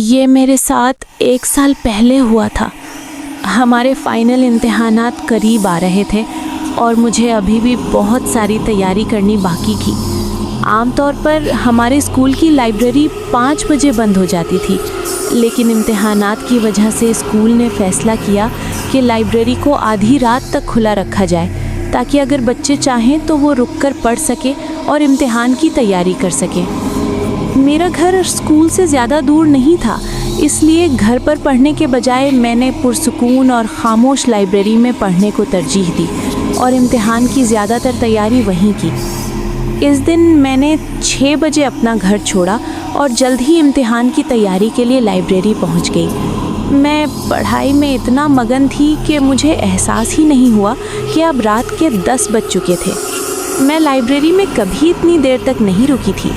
یہ میرے ساتھ 1 سال پہلے ہوا تھا۔ ہمارے فائنل امتحانات قریب آ رہے تھے اور مجھے ابھی بھی بہت ساری تیاری کرنی باقی تھی۔ عام طور پر ہمارے اسکول کی لائبریری 5 بجے بند ہو جاتی تھی، لیکن امتحانات کی وجہ سے اسکول نے فیصلہ کیا کہ لائبریری کو آدھی رات تک کھلا رکھا جائے تاکہ اگر بچے چاہیں تو وہ رک کر پڑھ سکیں اور امتحان کی تیاری کر سکیں۔ میرا گھر اسکول سے زیادہ دور نہیں تھا، اس لیے گھر پر پڑھنے کے بجائے میں نے پرسکون اور خاموش لائبریری میں پڑھنے کو ترجیح دی اور امتحان کی زیادہ تر تیاری وہیں کی۔ اس دن میں نے 6 بجے اپنا گھر چھوڑا اور جلد ہی امتحان کی تیاری کے لیے لائبریری پہنچ گئی۔ میں پڑھائی میں اتنا مگن تھی کہ مجھے احساس ہی نہیں ہوا کہ اب رات کے 10 بج چکے تھے۔ میں لائبریری میں کبھی اتنی دیر تک نہیں رکی تھی۔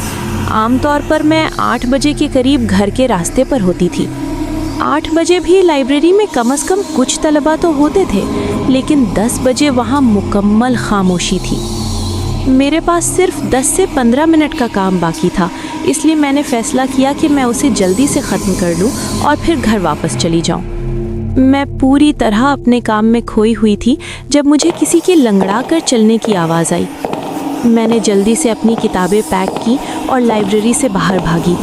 عام طور پر میں 8 بجے کے قریب گھر کے راستے پر ہوتی تھی۔ 8 بجے بھی لائبریری میں کم از کم کچھ طلباء تو ہوتے تھے، لیکن 10 بجے وہاں مکمل خاموشی تھی۔ میرے پاس صرف 10 سے 15 منٹ کا کام باقی تھا، اس لیے میں نے فیصلہ کیا کہ میں اسے جلدی سے ختم کر لوں اور پھر گھر واپس چلی جاؤں۔ میں پوری طرح اپنے کام میں کھوئی ہوئی تھی جب مجھے کسی کے لنگڑا کر چلنے کی آواز آئی۔ میں نے جلدی سے اپنی کتابیں پیک کی اور لائبریری سے باہر بھاگی۔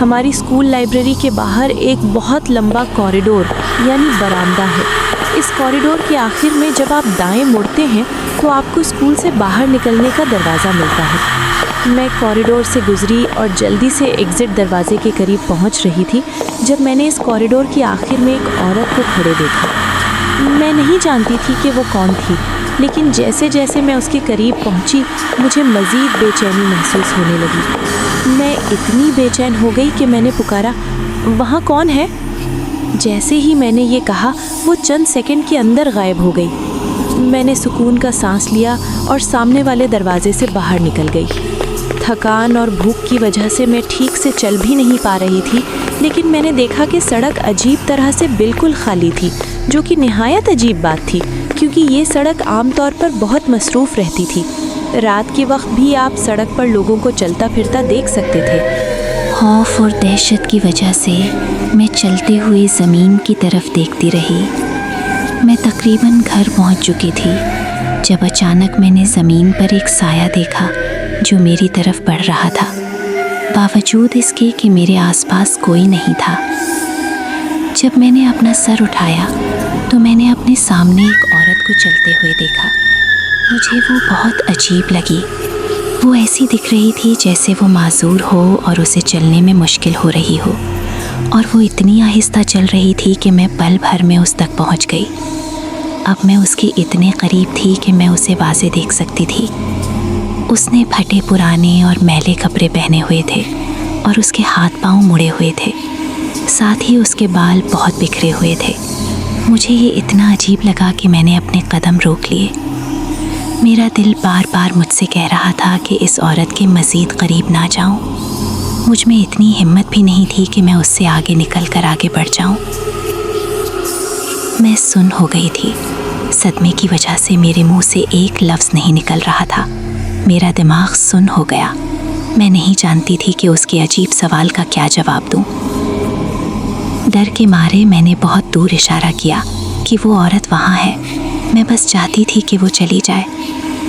ہماری اسکول لائبریری کے باہر ایک بہت لمبا کوریڈور یعنی برآمدہ ہے۔ اس کوریڈور کے آخر میں جب آپ دائیں مڑتے ہیں تو آپ کو اسکول سے باہر نکلنے کا دروازہ ملتا ہے۔ میں کوریڈور سے گزری اور جلدی سے ایگزٹ دروازے کے قریب پہنچ رہی تھی جب میں نے اس کوریڈور کے آخر میں ایک عورت کو کھڑے دیکھا۔ میں نہیں جانتی تھی کہ وہ کون تھی، لیکن جیسے جیسے میں اس کے قریب پہنچی مجھے مزید بے چینی محسوس ہونے لگی۔ میں اتنی بے چین ہو گئی کہ میں نے پکارا، وہاں کون ہے؟ جیسے ہی میں نے یہ کہا وہ چند سیکنڈ کے اندر غائب ہو گئی۔ میں نے سکون کا سانس لیا اور سامنے والے دروازے سے باہر نکل گئی۔ تھکان اور بھوک کی وجہ سے میں ٹھیک سے چل بھی نہیں پا رہی تھی، لیکن میں نے دیکھا کہ سڑک عجیب طرح سے بالکل خالی تھی، جو کہ نہایت عجیب بات تھی کیونکہ یہ سڑک عام طور پر بہت مصروف رہتی تھی۔ رات کے وقت بھی آپ سڑک پر لوگوں کو چلتا پھرتا دیکھ سکتے تھے۔ خوف اور دہشت کی وجہ سے میں چلتے ہوئے زمین کی طرف دیکھتی رہی۔ میں تقریباً گھر پہنچ چکی تھی جب اچانک میں نے زمین پر ایک سایہ دیکھا جو میری طرف بڑھ رہا تھا، باوجود اس کے کہ میرے آس پاس کوئی نہیں تھا۔ جب میں نے اپنا سر اٹھایا تو میں نے اپنے سامنے ایک عورت کو چلتے ہوئے دیکھا۔ مجھے وہ بہت عجیب لگی۔ وہ ایسی دکھ رہی تھی جیسے وہ معذور ہو اور اسے چلنے میں مشکل ہو رہی ہو، اور وہ اتنی آہستہ چل رہی تھی کہ میں پل بھر میں اس تک پہنچ گئی۔ اب میں اس کے اتنے قریب تھی کہ میں اسے واضح دیکھ سکتی تھی۔ اس نے پھٹے پرانے اور میلے کپڑے پہنے ہوئے تھے اور اس کے ہاتھ پاؤں مڑے ہوئے تھے، ساتھ ہی اس کے بال بہت بکھرے ہوئے تھے۔ مجھے یہ اتنا عجیب لگا کہ میں نے اپنے قدم روک لیے۔ میرا دل بار بار مجھ سے کہہ رہا تھا کہ اس عورت کے مزید قریب نہ جاؤں۔ مجھ میں اتنی ہمت بھی نہیں تھی کہ میں اس سے آگے نکل کر آگے بڑھ جاؤں۔ میں سن ہو گئی تھی۔ صدمے کی وجہ سے میرے منہ سے ایک لفظ نہیں نکل رہا تھا۔ میرا دماغ سن ہو گیا۔ میں نہیں جانتی تھی کہ اس کے عجیب سوال کا کیا جواب دوں۔ ڈر کے مارے میں نے بہت دور اشارہ کیا کہ وہ عورت وہاں ہے۔ میں بس چاہتی تھی کہ وہ چلی جائے۔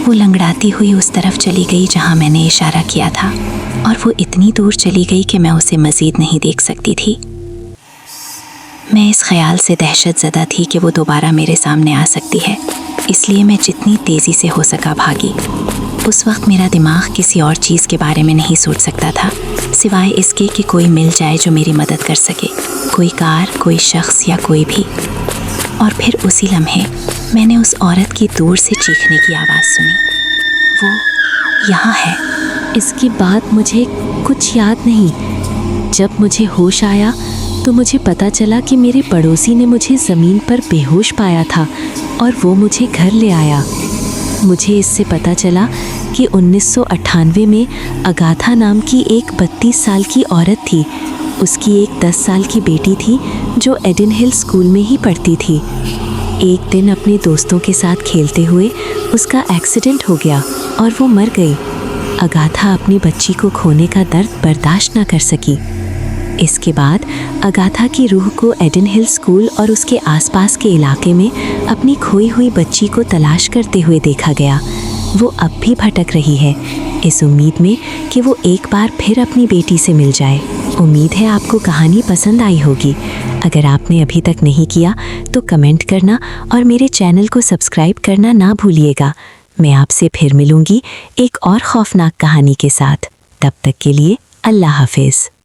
وہ لنگڑاتی ہوئی اس طرف چلی گئی جہاں میں نے اشارہ کیا تھا، اور وہ اتنی دور چلی گئی کہ میں اسے مزید نہیں دیکھ سکتی تھی۔ میں اس خیال سے دہشت زدہ تھی کہ وہ دوبارہ میرے سامنے آ سکتی ہے، اس لیے میں جتنی تیزی سے ہو سکا بھاگی۔ اس وقت میرا دماغ کسی اور چیز کے بارے میں نہیں سوچ سکتا تھا سوائے اس کے کہ کوئی مل جائے جو میری مدد کر سکے، کوئی کار، کوئی شخص یا کوئی بھی۔ اور پھر اسی لمحے میں نے اس عورت کی دور سے چیخنے کی آواز سنی، وہ یہاں ہے۔ اس کے بعد مجھے کچھ یاد نہیں۔ جب مجھے ہوش آیا تو مجھے پتہ چلا کہ میرے پڑوسی نے مجھے زمین پر بے ہوش پایا تھا اور وہ مجھے گھر لے آیا۔ مجھے اس سے پتہ چلا کہ 1998 میں اگاتھا نام کی ایک 32 سال کی عورت تھی۔ اس کی ایک 10 سال کی بیٹی تھی جو ایڈن ہل اسکول میں ہی پڑھتی تھی۔ ایک دن اپنے دوستوں کے ساتھ کھیلتے ہوئے اس کا ایکسیڈنٹ ہو گیا اور وہ مر گئی۔ اگاتھا اپنی بچی کو کھونے کا درد برداشت نہ کر سکی۔ اس کے بعد اگاتھا کی روح کو ایڈن ہل اسکول اور اس کے آس پاس کے علاقے میں اپنی کھوئی ہوئی بچی کو تلاش کرتے ہوئے دیکھا گیا۔ وہ اب بھی بھٹک رہی ہے، اس امید میں کہ وہ ایک بار پھر اپنی بیٹی سے مل جائے۔ امید ہے آپ کو کہانی پسند آئی ہوگی۔ اگر آپ نے ابھی تک نہیں کیا تو کمنٹ کرنا اور میرے چینل کو سبسکرائب کرنا نہ بھولیے گا۔ میں آپ سے پھر ملوں گی ایک اور خوفناک کہانی کے ساتھ۔ تب تک کے لیے اللہ حافظ۔